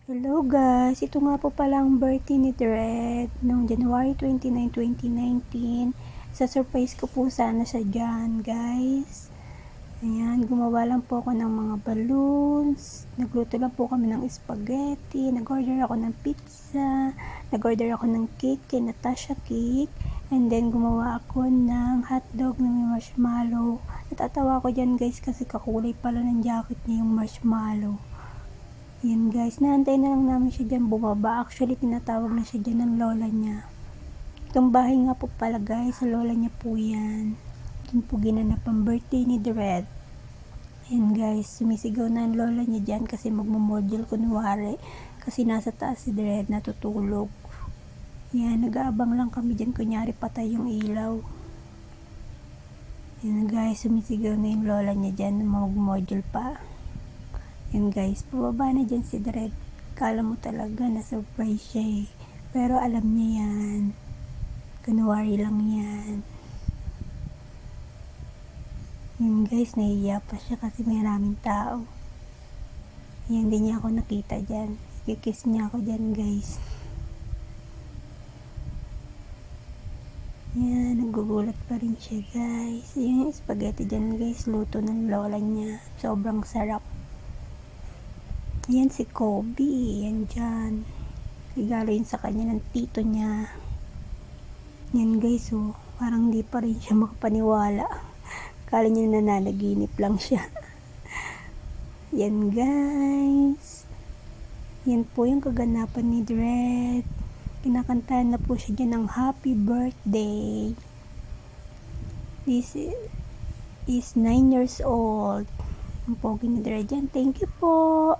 Hello guys, ito nga po pala ang birthday ni Dred noong January 29, 2019. Sa-surprise ko po sana siya dyan guys. Ayan, gumawa lang po ako ng mga balloons. Nagluto lang po kami ng spaghetti. Nag-order ako ng pizza. Nag-order ako ng cake kay Natasha Cake. And then gumawa ako ng hotdog na may marshmallow. Natatawa ko dyan guys kasi kakulay pala ng jacket niya yung marshmallow. Yan guys, naantay na lang namin siya dyan bumaba. Actually, tinatawag na siya dyan ng lola niya. Itong bahay nga po pala guys, sa lola niya po yan. Dyan po ginanap ang birthday ni Dred. Yan guys, sumisigaw na ang lola niya dyan kasi magmamodule kunwari. Kasi nasa taas si Dred, natutulog. Yan, nag-aabang lang kami dyan, kunyari patay yung ilaw. Yan guys, sumisigaw na yung lola niya dyan, magmamodule pa. Yan guys, pababa na dyan si Dred. Kala mo talaga na surprise siya eh. Pero alam niya yan. Kunwari lang yan. Yan guys, nahiya pa siya kasi may maraming tao. Yan, hindi niya ako nakita dyan. Kikiss niya ako dyan guys. Yan, nagugulat pa rin siya guys. Yung spaghetti dyan guys, luto ng lola niya. Sobrang sarap. Yan si Kobe, yan dyan. Regalo yun sa kanya ng tito niya. Yan guys, oh, parang di pa rin siya makapaniwala. Kala niya nananaginip lang siya. Yan guys. Yan po yung kaganapan ni Dred. Kinakantahan na po siya dyan ng happy birthday. This is 9 years old. Ang pogi ni Dred dyan. Thank you po.